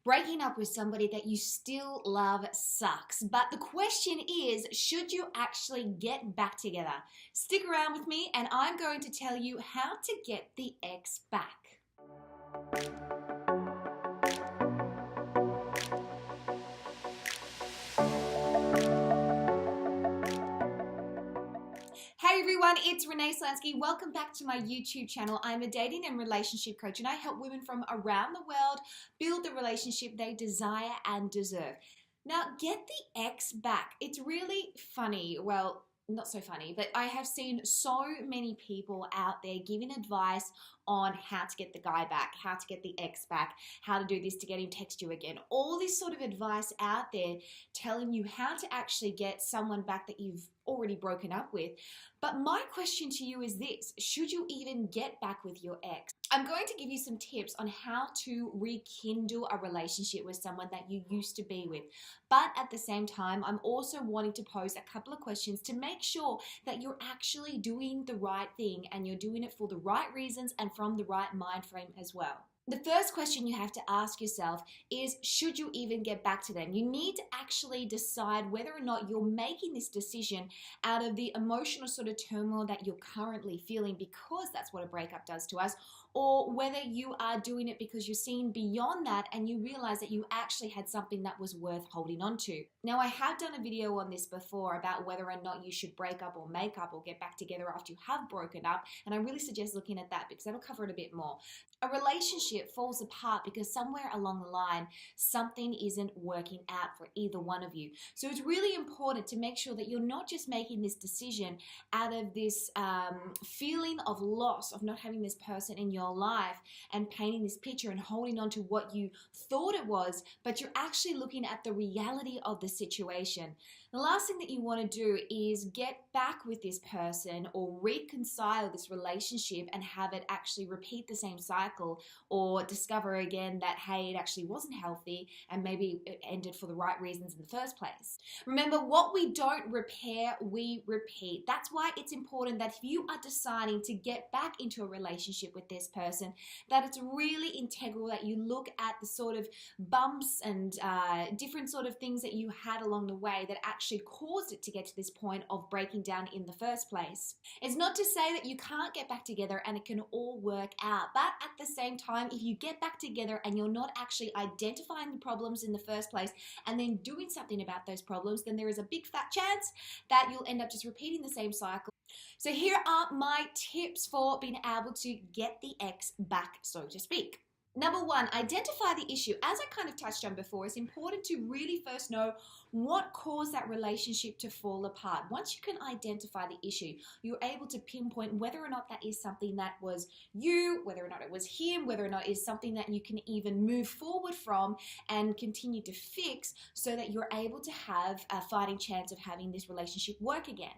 Breaking up with somebody that you still love sucks, but the question is, should you actually get back together? Stick around with me and I'm going to tell you how to get the ex back. Hey everyone, it's Renee Slansky. Welcome back to my YouTube channel. I'm a dating and relationship coach and I help women from around the world build the relationship they desire and deserve. Now, get the ex back. It's really funny. Well, not so funny, but I have seen so many people out there giving advice on how to get the guy back, how to get the ex back, how to do this to get him text you again. All this sort of advice out there telling you how to actually get someone back that you've already broken up with. But my question to you is this: should you even get back with your ex? I'm going to give you some tips on how to rekindle a relationship with someone that you used to be with. But at the same time, I'm also wanting to pose a couple of questions to make sure that you're actually doing the right thing and you're doing it for the right reasons and from the right mind frame as well. The first question you have to ask yourself is, should you even get back to them? You need to actually decide whether or not you're making this decision out of the emotional sort of turmoil that you're currently feeling, because that's what a breakup does to us, or whether you are doing it because you're seeing beyond that and you realize that you actually had something that was worth holding on to. Now, I have done a video on this before about whether or not you should break up or make up or get back together after you have broken up, and I really suggest looking at that because that'll cover it a bit more. A relationship falls apart because somewhere along the line, something isn't working out for either one of you. So it's really important to make sure that you're not just making this decision out of this feeling of loss, of not having this person in your life and painting this picture and holding on to what you thought it was, but you're actually looking at the reality of the situation. The last thing that you want to do is get back with this person or reconcile this relationship and have it actually repeat the same cycle, or discover again that, hey, it actually wasn't healthy and maybe it ended for the right reasons in the first place. Remember, what we don't repair, we repeat. That's why it's important that if you are deciding to get back into a relationship with this person, that it's really integral that you look at the sort of bumps and different sort of things that you had along the way that actually caused it to get to this point of breaking down in the first place. It's not to say that you can't get back together and it can all work out, but at the same time, if you get back together and you're not actually identifying the problems in the first place and then doing something about those problems, then there is a big fat chance that you'll end up just repeating the same cycle. So here are my tips for being able to get the ex back, so to speak. Number one, identify the issue. As I kind of touched on before, it's important to really first know what caused that relationship to fall apart. Once you can identify the issue, you're able to pinpoint whether or not that is something that was you, whether or not it was him, whether or not it is something that you can even move forward from and continue to fix so that you're able to have a fighting chance of having this relationship work again.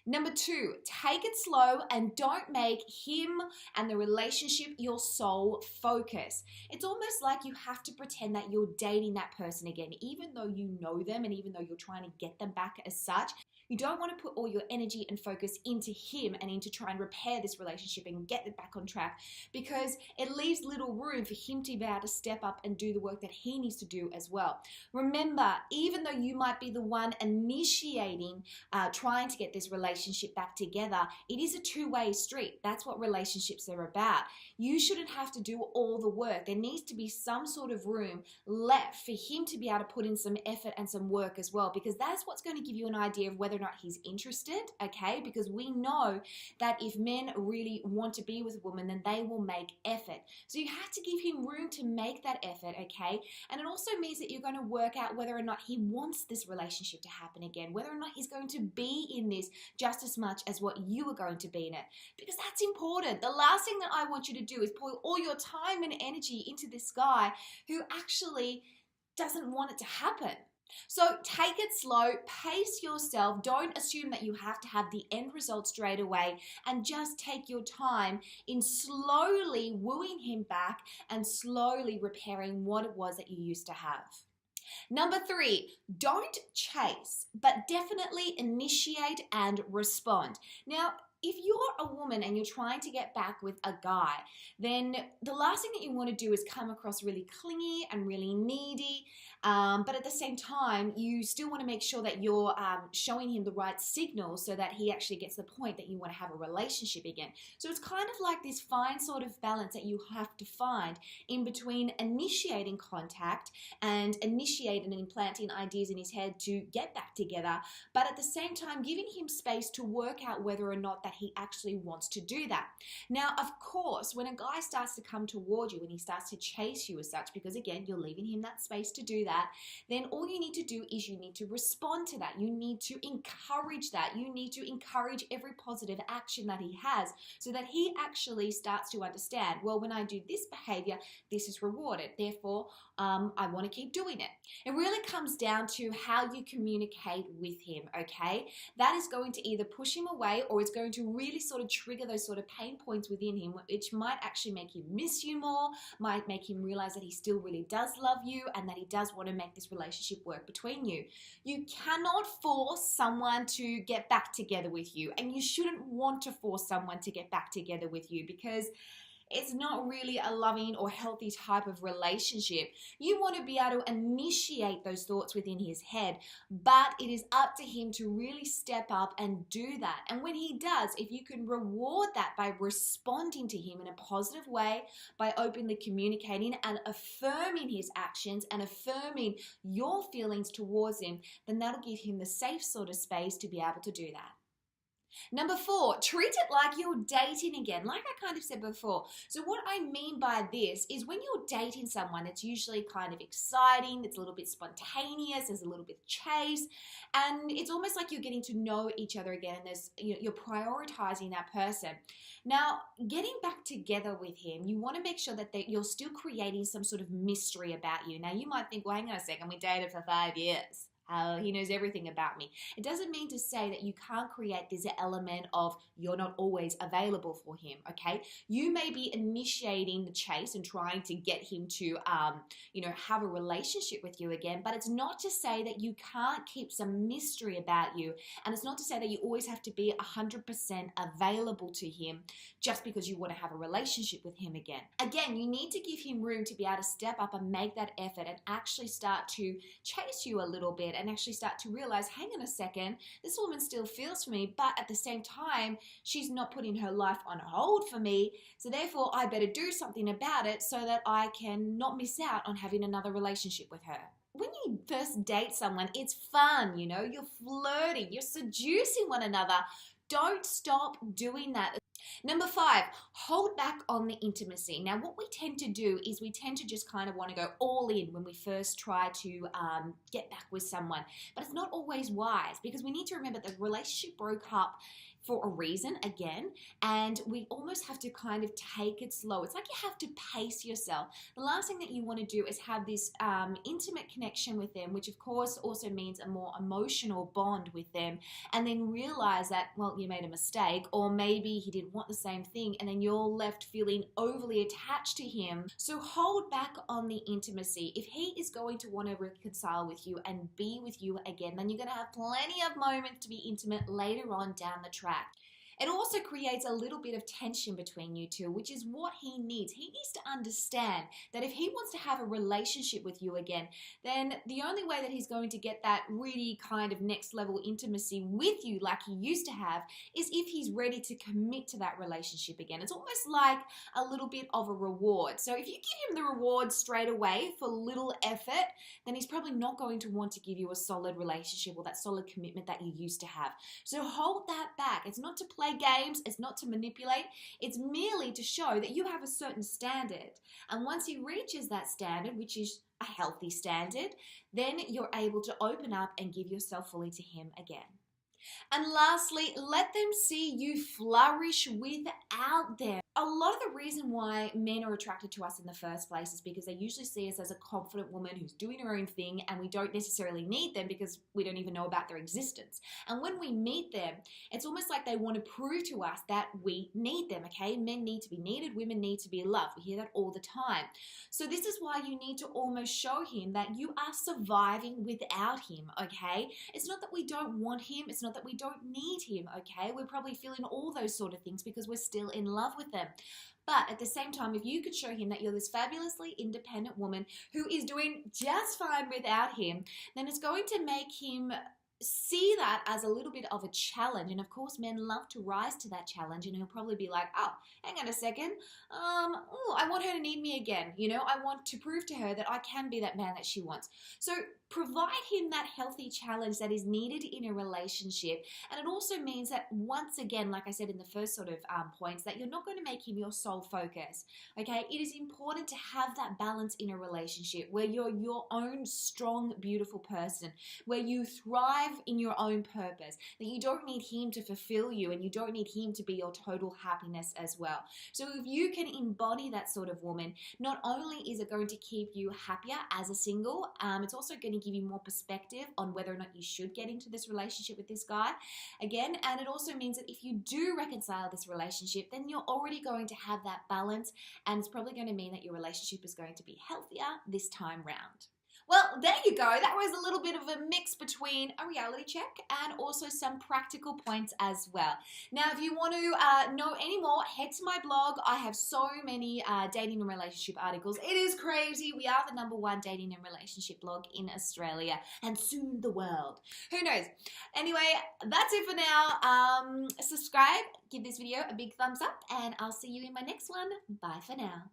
Number two, take it slow and don't make him and the relationship your sole focus. It's almost like you have to pretend that you're dating that person again, even though you know them and even though you're trying to get them back as such. You don't want to put all your energy and focus into him and into trying to repair this relationship and get it back on track, because it leaves little room for him to be able to step up and do the work that he needs to do as well. Remember, even though you might be the one initiating trying to get this relationship back together, it is a two-way street. That's what relationships are about. You shouldn't have to do all the work. There needs to be some sort of room left for him to be able to put in some effort and some work as well, because that's what's going to give you an idea of whether or not he's interested, okay? Because we know that if men really want to be with a woman, then they will make effort. So you have to give him room to make that effort, okay? And it also means that you're going to work out whether or not he wants this relationship to happen again, whether or not he's going to be in this just as much as what you are going to be in it, because that's important. The last thing that I want you to do is pour all your time and energy into this guy who actually doesn't want it to happen. So take it slow, pace yourself, don't assume that you have to have the end result straight away, and just take your time in slowly wooing him back and slowly repairing what it was that you used to have. Number 3, don't chase, but definitely initiate and respond. Now, if you're a woman and you're trying to get back with a guy, then the last thing that you want to do is come across really clingy and really needy But at the same time, you still want to make sure that you're showing him the right signals so that he actually gets the point that you want to have a relationship again. So it's kind of like this fine sort of balance that you have to find in between initiating contact and initiating and implanting ideas in his head to get back together, but at the same time giving him space to work out whether or not that he actually wants to do that. Now, of course, when a guy starts to come toward you and he starts to chase you as such, because again, you're leaving him that space to do that, then all you need to do is you need to respond to that. You need to encourage that. You need to encourage every positive action that he has so that he actually starts to understand, well, when I do this behavior, this is rewarded. Therefore, I want to keep doing it. It really comes down to how you communicate with him, okay? That is going to either push him away or it's going to really sort of trigger those sort of pain points within him, which might actually make him miss you more, might make him realize that he still really does love you and that he does want to make this relationship work between you. You cannot force someone to get back together with you, and you shouldn't want to force someone to get back together with you because it's not really a loving or healthy type of relationship. You want to be able to initiate those thoughts within his head, but it is up to him to really step up and do that. And when he does, if you can reward that by responding to him in a positive way, by openly communicating and affirming his actions and affirming your feelings towards him, then that'll give him the safe sort of space to be able to do that. Number 4, treat it like you're dating again, like I kind of said before. So what I mean by this is when you're dating someone, it's usually kind of exciting, it's a little bit spontaneous, there's a little bit of chase, and it's almost like you're getting to know each other again, and you're prioritizing that person. Now, getting back together with him, you want to make sure that you're still creating some sort of mystery about you. Now, you might think, well, hang on a second, we dated for 5 years. He knows everything about me. It doesn't mean to say that you can't create this element of you're not always available for him, okay? You may be initiating the chase and trying to get him to, have a relationship with you again, but it's not to say that you can't keep some mystery about you, and it's not to say that you always have to be 100% available to him just because you want to have a relationship with him again. Again, you need to give him room to be able to step up and make that effort and actually start to chase you a little bit and actually start to realize, hang on a second, this woman still feels for me, but at the same time, she's not putting her life on hold for me, so therefore I better do something about it so that I can not miss out on having another relationship with her. When you first date someone, it's fun, you're flirting, you're seducing one another. Don't stop doing that. Number 5, hold back on the intimacy. Now, what we tend to do is we tend to just kind of want to go all in when we first try to get back with someone. But it's not always wise because we need to remember the relationship broke up for a reason, again, and we almost have to kind of take it slow. It's like you have to pace yourself. The last thing that you want to do is have this intimate connection with them, which of course also means a more emotional bond with them, and then realize that, well, you made a mistake, or maybe he didn't want the same thing, and then you're left feeling overly attached to him. So hold back on the intimacy. If he is going to want to reconcile with you and be with you again, then you're going to have plenty of moments to be intimate later on down the track. It also creates a little bit of tension between you two, which is what he needs. He needs to understand that if he wants to have a relationship with you again, then the only way that he's going to get that really kind of next level intimacy with you like he used to have is if he's ready to commit to that relationship again. It's almost like a little bit of a reward. So if you give him the reward straight away for little effort, then he's probably not going to want to give you a solid relationship or that solid commitment that you used to have. So hold that back. It's not to play games, it's not to manipulate, it's merely to show that you have a certain standard. And once he reaches that standard, which is a healthy standard, then you're able to open up and give yourself fully to him again. And lastly, let them see you flourish without them. A lot of the reason why men are attracted to us in the first place is because they usually see us as a confident woman who's doing her own thing, and we don't necessarily need them because we don't even know about their existence. And when we meet them, it's almost like they want to prove to us that we need them, okay? Men need to be needed, women need to be loved. We hear that all the time. So this is why you need to almost show him that you are surviving without him, okay? It's not that we don't want him, it's not that we don't need him, okay? We're probably feeling all those sort of things because we're still in love with them. But at the same time, if you could show him that you're this fabulously independent woman who is doing just fine without him, then it's going to make him see that as a little bit of a challenge. And of course, men love to rise to that challenge, and he'll probably be like, oh, hang on a second, I want her to need me again. I want to prove to her that I can be that man that she wants. So provide him that healthy challenge that is needed in a relationship. And it also means that, once again, like I said in the first sort of points, that you're not going to make him your sole focus. Okay, it is important to have that balance in a relationship where you're your own strong, beautiful person, where you thrive in your own purpose, that you don't need him to fulfill you, and you don't need him to be your total happiness as well. So if you can embody that sort of woman, not only is it going to keep you happier as a single, it's also going to give you more perspective on whether or not you should get into this relationship with this guy again. And it also means that if you do reconcile this relationship, then you're already going to have that balance, and it's probably going to mean that your relationship is going to be healthier this time round. Well, there you go. That was a little bit of a mix between a reality check and also some practical points as well. Now, if you want to know any more, head to my blog. I have so many dating and relationship articles. It is crazy. We are the #1 dating and relationship blog in Australia, and soon the world. Who knows? Anyway, that's it for now. Subscribe, give this video a big thumbs up, and I'll see you in my next one. Bye for now.